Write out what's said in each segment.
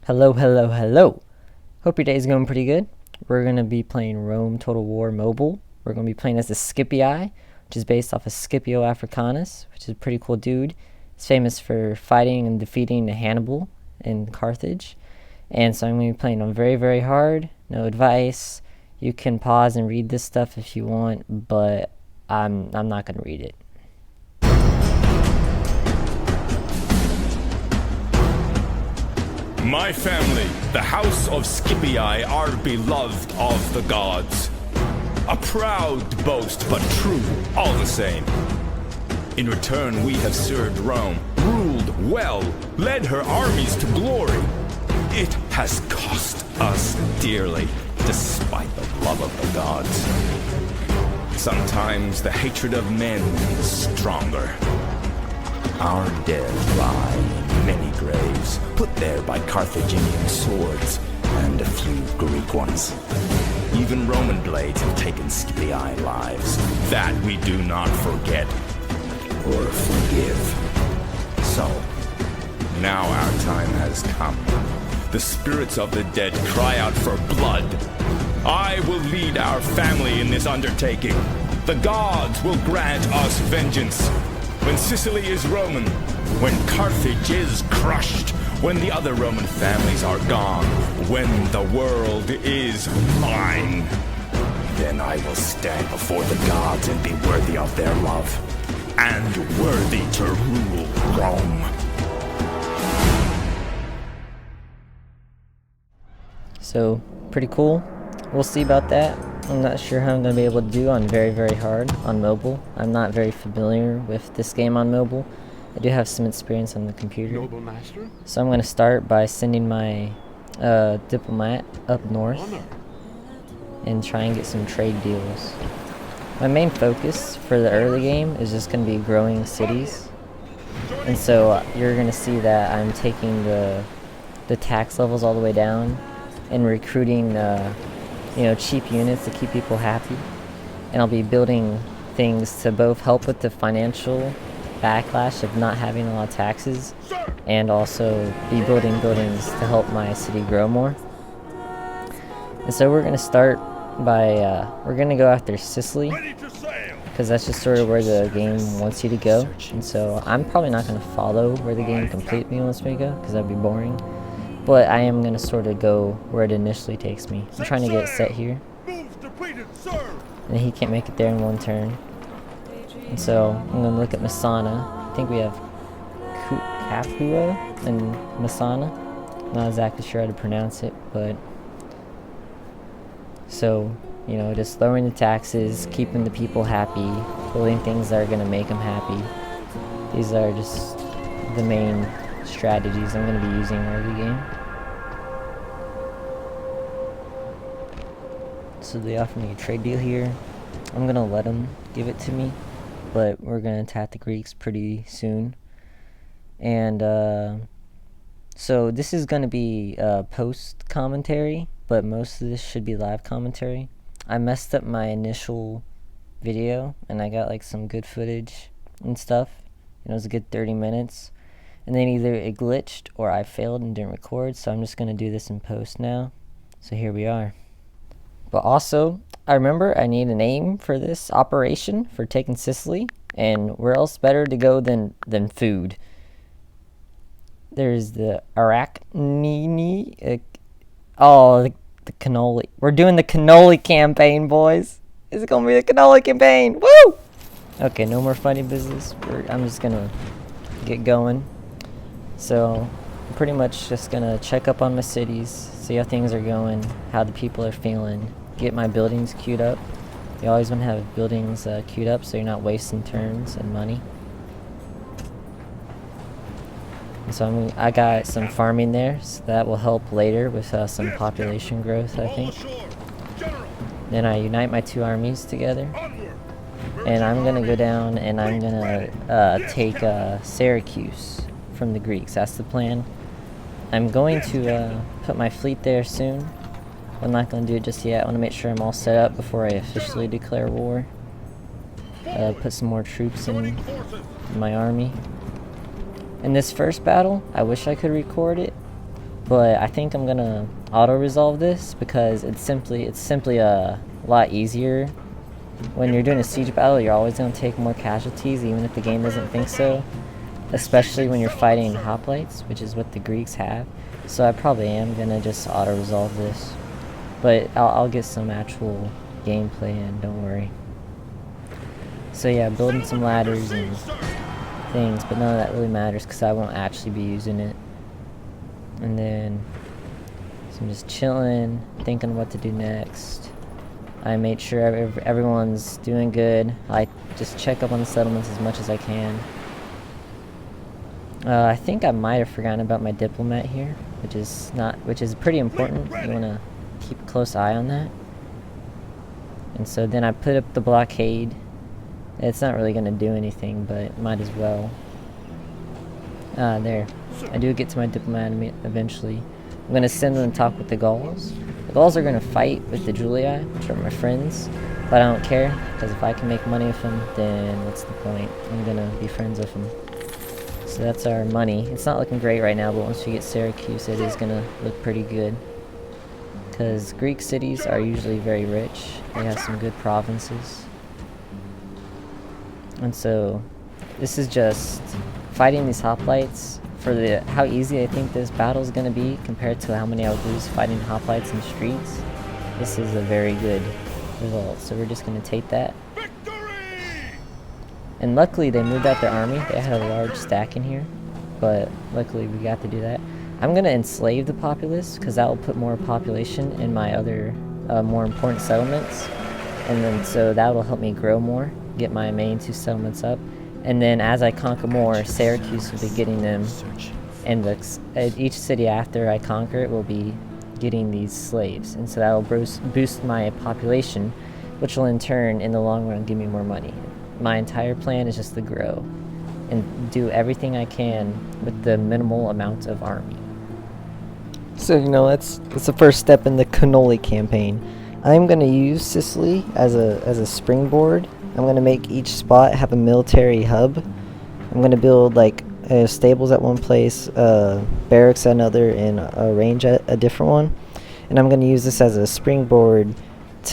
Hello, hello, hello. Hope your day is going pretty good. We're going to be playing Rome Total War Mobile. We're going to be playing as the Scipii, which is based off of Scipio Africanus, which is a pretty cool dude. He's famous for fighting and defeating Hannibal in Carthage. And so I'm going to be playing on very, very hard. No advice. You can pause and read this stuff if you want, but I'm not going to read it. My family, the house of Scipii, are beloved of the gods. A proud boast, but true, all the same. In return, we have served Rome, ruled well, led her armies to glory. It has cost us dearly, despite the love of the gods. Sometimes the hatred of men is stronger. Our dead lie in many graves, put there by Carthaginian swords, and a few Greek ones. Even Roman blades have taken Scipii lives. That we do not forget or forgive. So, now our time has come. The spirits of the dead cry out for blood. I will lead our family in this undertaking. The gods will grant us vengeance. When Sicily is Roman, when Carthage is crushed, when the other Roman families are gone, when the world is mine, then I will stand before the gods and be worthy of their love, and worthy to rule Rome. So, pretty cool. We'll see about that. I'm not sure how I'm going to be able to do on very, very hard on mobile. I'm not very familiar with this game on mobile. I do have some experience on the computer. Noble master? So I'm going to start by sending my diplomat up north and try and get some trade deals. My main focus for the early game is just going to be growing cities. And so you're going to see that I'm taking the tax levels all the way down and recruiting cheap units to keep people happy. And I'll be building things to both help with the financial backlash of not having a lot of taxes, and also be building buildings to help my city grow more. And so we're going to start by, we're going to go after Sicily, because that's just sort of where the game wants you to go. And so I'm probably not going to follow where the game completely wants me to go, because that'd be boring. But I am going to sort of go where it initially takes me. I'm trying to get set here. And he can't make it there in one turn. And so I'm going to look at Messana. I think we have Capua and Messana. Not exactly sure how to pronounce it, but... So, just lowering the taxes, keeping the people happy, building things that are going to make them happy. These are just the main strategies I'm going to be using early game. So they offer me a trade deal here. I'm going to let them give it to me, but we're going to attack the Greeks pretty soon. And so this is going to be post commentary, but most of this should be live commentary. I messed up my initial video and I got like some good footage and stuff. It was a good 30 minutes. And then either it glitched or I failed and didn't record, so I'm just going to do this in post now. So here we are. But also, I remember I need a name for this operation for taking Sicily, and where else better to go than food? There's the Arachnini, the Cannoli. We're doing the Cannoli campaign, boys. Is it going to be the Cannoli campaign? Woo! Okay, no more funny business. I'm just going to get going. So, I'm pretty much just going to check up on my cities, see how things are going, how the people are feeling, get my buildings queued up. You always want to have buildings queued up so you're not wasting turns and money. And so I got some farming there, so that will help later with some population growth, I think. Then I unite my two armies together. And I'm going to go down and I'm going to take Syracuse from the Greeks. That's the plan. I'm going to put my fleet there soon. I'm not going to do it just yet. I want to make sure I'm all set up before I officially declare war. Put some more troops in my army. In this first battle, I wish I could record it, but I think I'm gonna auto-resolve this because it's simply a lot easier. When you're doing a siege battle, you're always gonna take more casualties, even if the game doesn't think so. Especially when you're fighting hoplites, which is what the Greeks have. So I probably am gonna just auto-resolve this, but I'll get some actual gameplay in, don't worry. So yeah, building some ladders and things, but none of that really matters because I won't actually be using it. And then, so I'm just chilling, thinking what to do next. I made sure everyone's doing good. I just check up on the settlements as much as I can. I think I might have forgotten about my diplomat here, which is pretty important. You want to keep a close eye on that. And so then I put up the blockade. It's not really going to do anything, but might as well. There. I do get to my diplomat eventually. I'm going to send them to talk with the Gauls. The Gauls are going to fight with the Julii, which are my friends, but I don't care, because if I can make money with them, then what's the point? I'm going to be friends with them. So that's our money. It's not looking great right now, but once we get Syracuse, it is going to look pretty good. Because Greek cities are usually very rich. They have some good provinces. And so, this is just fighting these hoplites for how easy I think this battle is going to be compared to how many I would lose fighting hoplites in the streets. This is a very good result. So we're just going to take that. And luckily they moved out their army. They had a large stack in here, but luckily we got to do that. I'm going to enslave the populace because that will put more population in my other more important settlements. And then so that will help me grow more, get my main 2 settlements up. And then as I conquer more, Syracuse will be getting them, and each city after I conquer it will be getting these slaves. And so that will boost my population, which will in turn, in the long run, give me more money. My entire plan is just to grow and do everything I can with the minimal amount of army. So, you know, that's the first step in the Cannoli campaign. I'm going to use Sicily as a springboard. I'm going to make each spot have a military hub. I'm going to build like stables at one place, barracks at another, and a range at a different one. And I'm going to use this as a springboard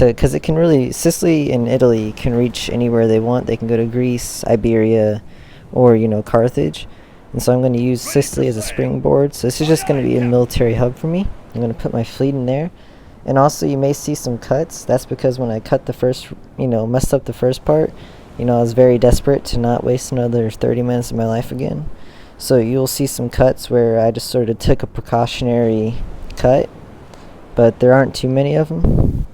because it can really, Sicily and Italy can reach anywhere they want. They can go to Greece, Iberia, or, you know, Carthage. And so I'm going to use Sicily as a springboard. So this is just going to be a military hub for me. I'm going to put my fleet in there. And also you may see some cuts. That's because when I cut the first, messed up the first part, I was very desperate to not waste another 30 minutes of my life again. So you'll see some cuts where I just sort of took a precautionary cut, but there aren't too many of them.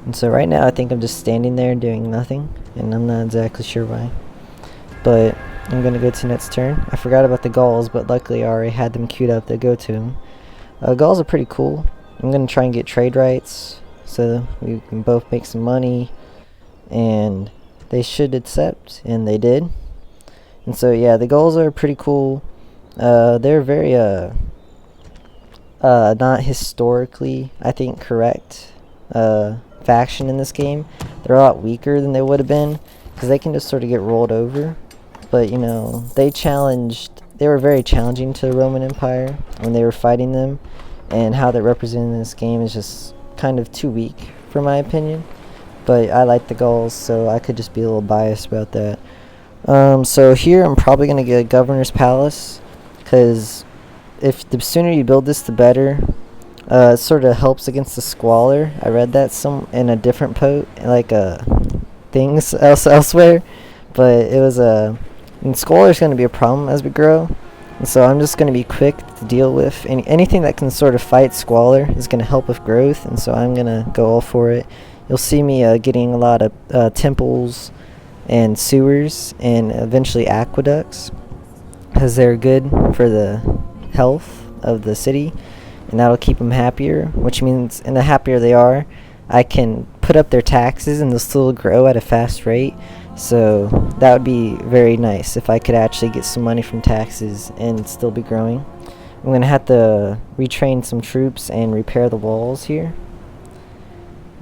And so right now I think I'm just standing there doing nothing, and I'm not exactly sure why. But I'm going to go to next turn. I forgot about the Gauls, but luckily I already had them queued up to go to them. Gauls are pretty cool. I'm going to try and get trade rights so we can both make some money, and they should accept, and they did. And so yeah, the Gauls are pretty cool. They're very not historically, I think, correct faction in this game. They're a lot weaker than they would have been because they can just sort of get rolled over. But they were very challenging to the Roman Empire when they were fighting them, and how they're represented in this game is just kind of too weak for my opinion. But I like the Gauls, so I could just be a little biased about that. So here I'm probably going to get a governor's palace, because if the sooner you build this, the better. It sort of helps against the squalor. I read that in a different things elsewhere, but it was and squalor is going to be a problem as we grow. And so I'm just going to be quick to deal with. Anything that can sort of fight squalor is going to help with growth, and so I'm going to go all for it. You'll see me getting a lot of temples and sewers and eventually aqueducts, because they're good for the health of the city, and that'll keep them happier, which means, and the happier they are, I can put up their taxes and they'll still grow at a fast rate. So that would be very nice if I could actually get some money from taxes and still be growing. I'm going to have to retrain some troops and repair the walls here.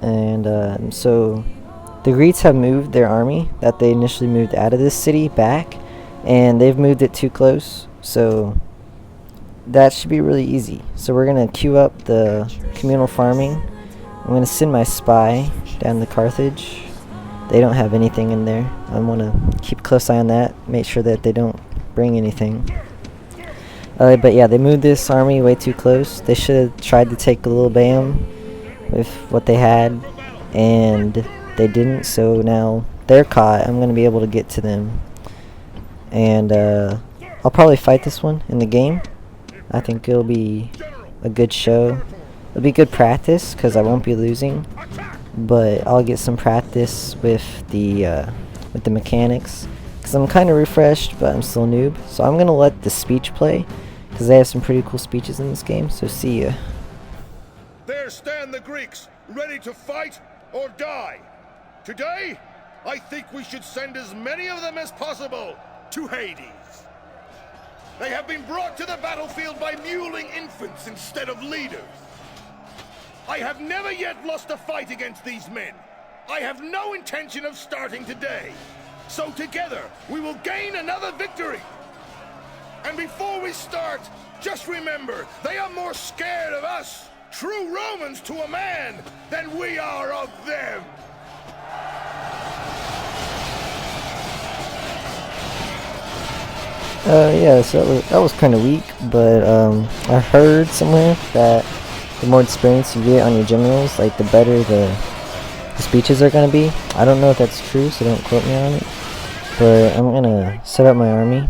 And so the Greeks have moved their army that they initially moved out of this city back, and they've moved it too close. So that should be really easy. So we're gonna queue up the communal farming. I'm gonna send my spy down to Carthage. They don't have anything in there. I want to keep a close eye on that, make sure that they don't bring anything. But yeah, they moved this army way too close. They should have tried to take a little bam with what they had, and they didn't, so now they're caught. I'm going to be able to get to them. And I'll probably fight this one in the game. I think it'll be a good show. It'll be good practice, because I won't be losing. But I'll get some practice with the mechanics, because I'm kind of refreshed, but I'm still a noob. So I'm going to let the speech play, because they have some pretty cool speeches in this game. So see ya. There stand the Greeks, ready to fight or die. Today, I think we should send as many of them as possible to Hades. They have been brought to the battlefield by mewling infants instead of leaders. I have never yet lost a fight against these men. I have no intention of starting today. So together, we will gain another victory. And before we start, just remember, they are more scared of us, true Romans to a man, than we are of them. Yeah, so that was kind of weak, but I heard somewhere that the more experience you get on your generals, like the better the speeches are going to be. I don't know if that's true, so don't quote me on it, but I'm going to set up my army.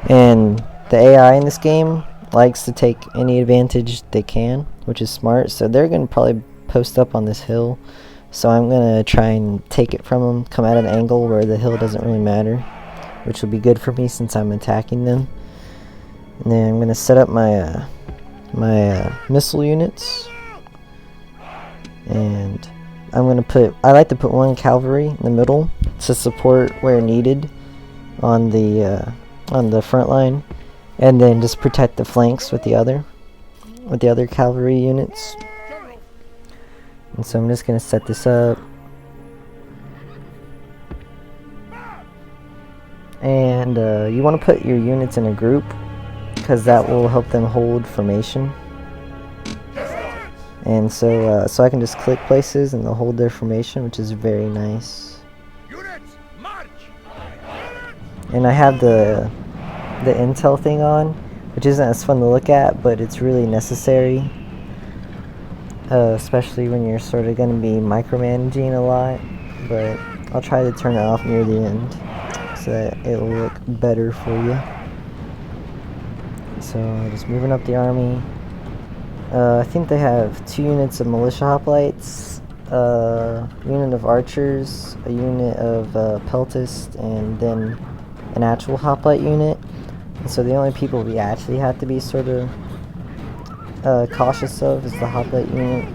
And the AI in this game likes to take any advantage they can, which is smart, so they're going to probably post up on this hill. So I'm going to try and take it from them, come at an angle where the hill doesn't really matter, which will be good for me since I'm attacking them. And then I'm going to set up my missile units, and I'm going to I like to put one cavalry in the middle to support where needed on the front line, and then just protect the flanks with the other cavalry units. And so I'm just going to set this up. And you want to put your units in a group, because that will help them hold formation. And so I can just click places and they'll hold their formation, which is very nice. And I have the intel thing on, which isn't as fun to look at, but it's really necessary, especially when you're sort of going to be micromanaging a lot. But I'll try to turn it off near the end so that it'll look better for you. So just moving up the army. I think they have 2 units of militia hoplites, a unit of archers, a unit of peltists, and then an actual hoplite unit. And so the only people we actually have to be sort of cautious of is the hoplite unit.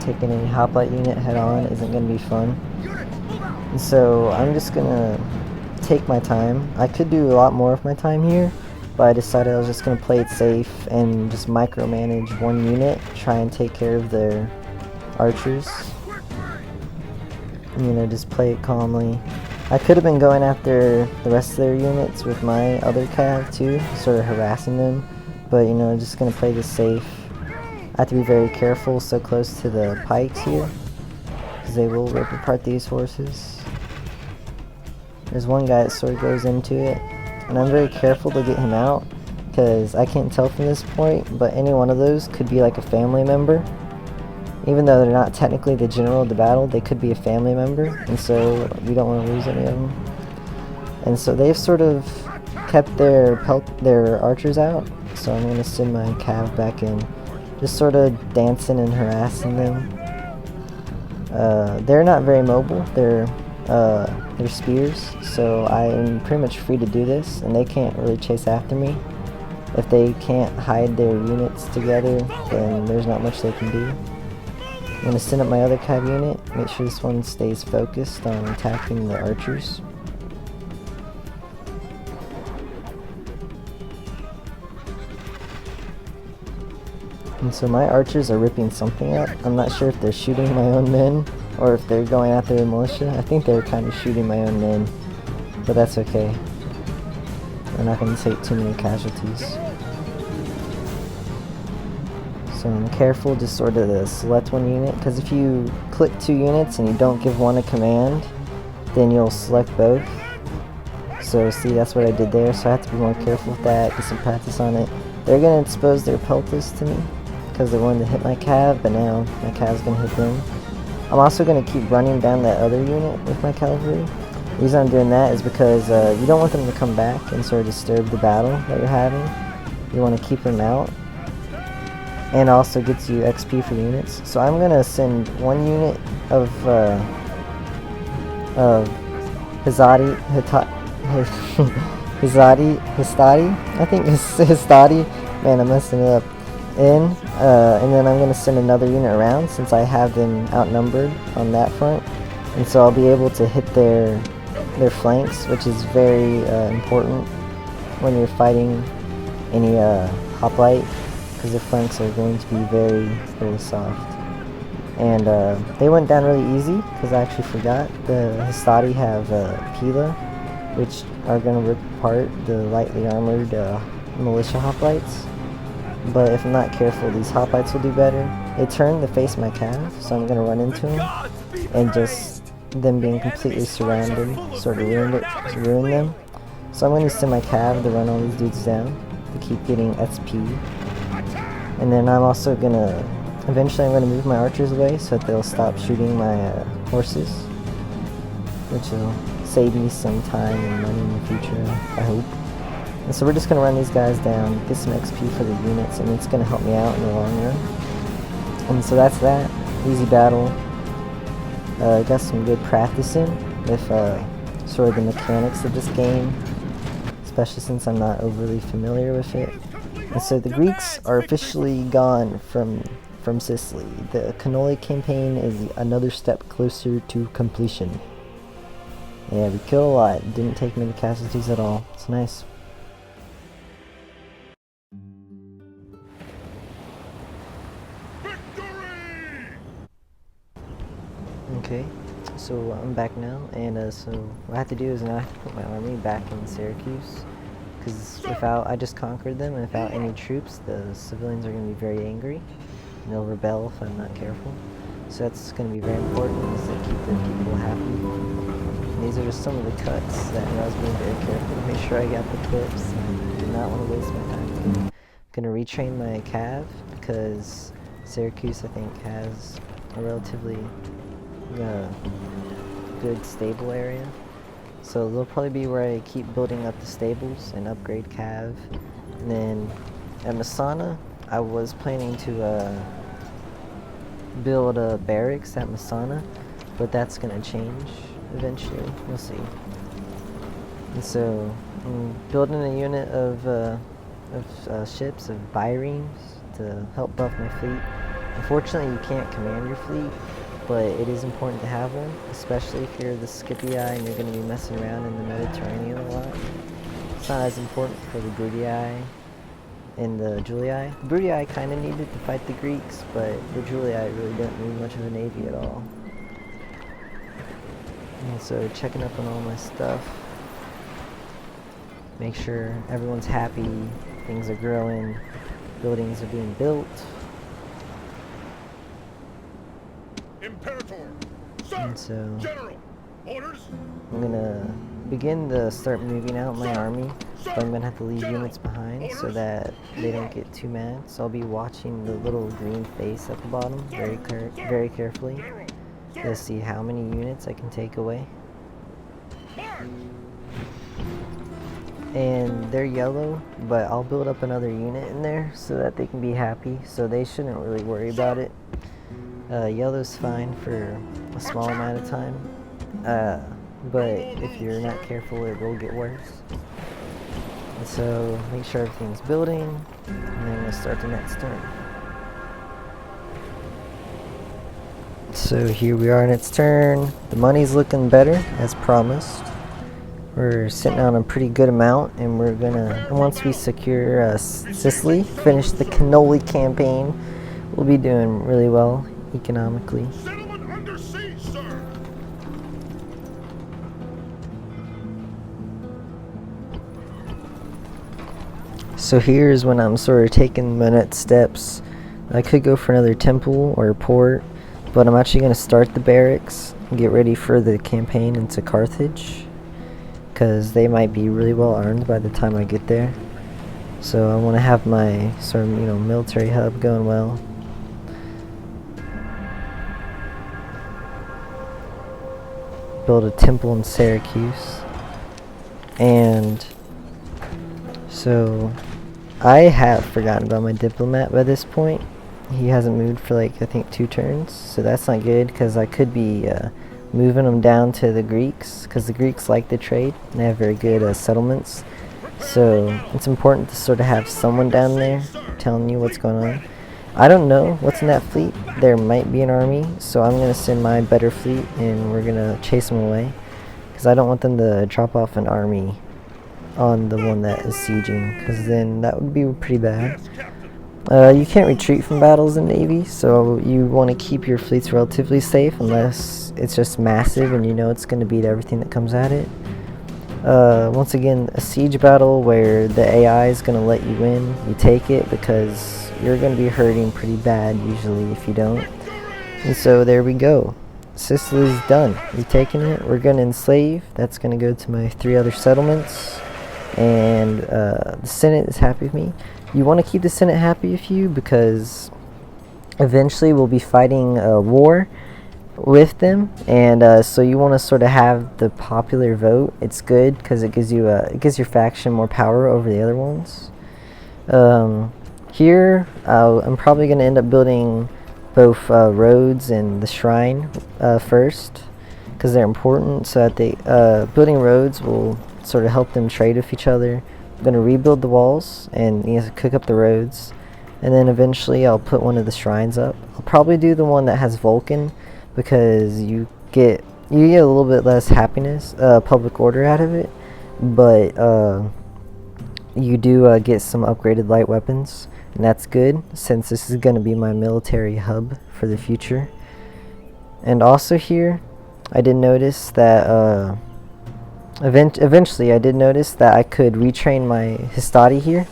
Taking any hoplite unit head on isn't going to be fun. And so I'm just going to take my time. I could do a lot more of my time here, but I decided I was just going to play it safe and just micromanage one unit, try and take care of their archers. And, just play it calmly. I could have been going after the rest of their units with my other cav too, sort of harassing them, but just going to play this safe. I have to be very careful so close to the pikes here, because they will rip apart these horses. There's one guy that sort of goes into it, and I'm very careful to get him out, because I can't tell from this point, but any one of those could be like a family member. Even though they're not technically the general of the battle, they could be a family member, and so we don't want to lose any of them. And so they've sort of kept their archers out, so I'm going to send my cav back in, just sort of dancing and harassing them. They're not very mobile. They're spears, so I'm pretty much free to do this, and they can't really chase after me. If they can't hide their units together, then there's not much they can do. I'm going to send up my other cav unit, make sure this one stays focused on attacking the archers. And so my archers are ripping something up. I'm not sure if they're shooting my own men or if they're going after the militia. I think they're kind of shooting my own men, but that's okay. We're not going to take too many casualties. careful to sort of select one unit, because if you click 2 units and you don't give one a command, then you'll select both. So see, that's what I did there, so I have to be more careful with that, get some practice on it. They're going to expose their peltas to me, because they wanted to hit my cav, but now my cav's going to hit them. I'm also going to keep running down that other unit with my cavalry. The reason I'm doing that is because you don't want them to come back and sort of disturb the battle that you're having. You want to keep them out. And also gets you XP for the units. So I'm going to send 1 unit of Histadi, I think it's Histadi, man, I'm messing it up, and then I'm going to send another unit around since I have them outnumbered on that front, and so I'll be able to hit their flanks, which is very important when you're fighting any hoplite, because their flanks are going to be very, very soft. And they went down really easy, because I actually forgot. The Histadi have Pila, which are going to rip apart the lightly armored militia hoplites. But if I'm not careful, these hoplites will do better. They turn to face my cav, so I'm going to run into them, and just them being completely surrounded sort of ruined them. So I'm going to send my cav to run all these dudes down to keep getting SP. And then I'm also going to eventually I'm going to move my archers away so that they'll stop shooting my horses, which will save me some time and money in the future, I hope. And so we're just going to run these guys down, get some XP for the units, and it's going to help me out in the long run. And so that's that. Easy battle. Got some good practice in with sort of the mechanics of this game, especially since I'm not overly familiar with it. And so the Greeks are officially gone from Sicily. The Cannoli campaign is another step closer to completion. Yeah, we killed a lot. Didn't take many casualties at all. It's nice. Okay, so I'm back now, and so what I have to do is now I have to put my army back in Syracuse, because I just conquered them, and without any troops, the civilians are going to be very angry, and they'll rebel if I'm not careful. So that's going to be very important, is to keep the people happy. And these are just some of the cuts that I was being very careful to make sure I got the clips, and I did not want to waste my time. I'm going to retrain my cav, because Syracuse, I think, has a relatively good stable area, so they'll probably be where I keep building up the stables and upgrade cav. And then at Messana, I was planning to build a barracks at Messana, but that's gonna change eventually. We'll see. And so I'm building a unit of ships, of biremes, to help buff my fleet. Unfortunately, you can't command your fleet, but it is important to have one, especially if you're the Scipii and you're going to be messing around in the Mediterranean a lot. It's not as important for the Brutii and the Julii. The Brutii kind of needed to fight the Greeks, but the Julii really didn't need much of a navy at all. And so checking up on all my stuff, make sure everyone's happy, things are growing, buildings are being built. Imperator, And so General, orders. I'm gonna begin to start moving out my army, but I'm gonna have to leave units behind so that they don't get too mad. So I'll be watching the little green face at the bottom very carefully to see how many units I can take away. And they're yellow, but I'll build up another unit in there so that they can be happy, so they shouldn't really worry about it. Yellow's fine for a small amount of time, but if you're not careful, it will get worse. And so make sure everything's building, and then we'll start the next turn. So here we are in its turn. The money's looking better, as promised. We're sitting on a pretty good amount, and we're gonna, once we secure Sicily, finish the Cannoli campaign, we'll be doing really well economically. Settlement under siege, sir. So here's when I'm sort of taking my next steps I could go for another temple or port, but I'm actually going to start the barracks and get ready for the campaign into Carthage, because they might be really well armed by the time I get there. So I want to have my sort of, military hub going well. Build a temple in Syracuse. And so I have forgotten about my diplomat by this point. He hasn't moved for like, I think 2 turns, so that's not good, because I could be moving them down to the Greeks, because the Greeks like to trade and they have very good settlements. So it's important to sort of have someone down there telling you what's going on. I don't know what's in that fleet. There might be an army, so I'm going to send my better fleet and we're going to chase them away, because I don't want them to drop off an army on the one that is sieging, because then that would be pretty bad. You can't retreat from battles in Navy, so you want to keep your fleets relatively safe unless it's just massive and you know it's going to beat everything that comes at it. Once again, a siege battle where the AI is going to let you win, you take it, because you're going to be hurting pretty bad usually if you don't. And so there we go. Sicily's done. We've taken it. We're going to enslave. That's going to go to my 3 other settlements. And the Senate is happy with me. You want to keep the Senate happy with you, because eventually we'll be fighting a war with them, and so you want to sort of have the popular vote. It's good because it gives your faction more power over the other ones. Here I'm probably going to end up building both roads and the shrine first, because they're important. So that building roads will sort of help them trade with each other. I'm going to rebuild the walls and cook up the roads, and then eventually I'll put one of the shrines up. I'll probably do the one that has Vulcan, because you get a little bit less happiness, public order out of it, but you do get some upgraded light weapons, and that's good since this is going to be my military hub for the future. And also here, I did notice that eventually I did notice that I could retrain my Hastati here,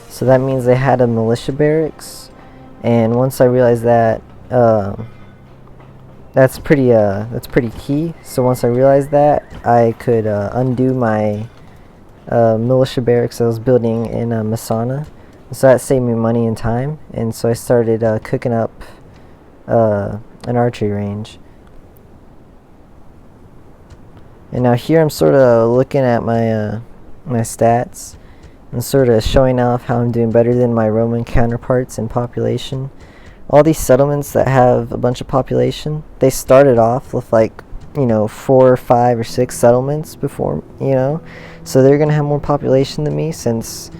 so that means they had a militia barracks, and once I realized that, that's pretty key. So once I realized that, I could undo my militia barracks I was building in Masana, so that saved me money and time, and so I started cooking up an archery range. And now here I'm sort of looking at my my stats and sort of showing off how I'm doing better than my Roman counterparts in population. All these settlements that have a bunch of population, they started off with like 4 or 5 or 6 settlements before, so they're gonna have more population than me, since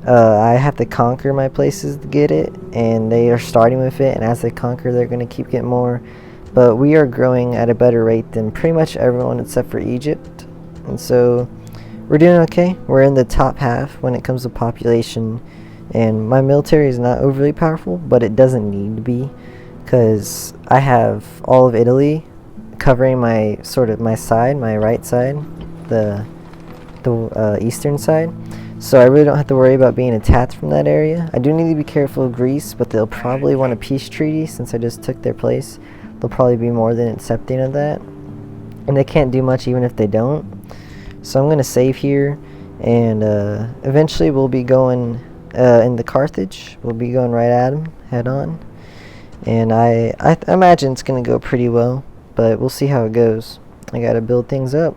I have to conquer my places to get it, and they are starting with it, and as they conquer they're gonna keep getting more. But we are growing at a better rate than pretty much everyone except for Egypt. And so we're doing okay. We're in the top half when it comes to population. And my military is not overly powerful, but it doesn't need to be, because I have all of Italy covering my side, my right side, the eastern side. So I really don't have to worry about being attacked from that area. I do need to be careful of Greece, but they'll probably want a peace treaty since I just took their place. They'll probably be more than accepting of that, and they can't do much even if they don't. So I'm going to save here, and eventually we'll be going into Carthage. We'll be going right at them head on, and I imagine it's going to go pretty well, but we'll see how it goes. I got to build things up.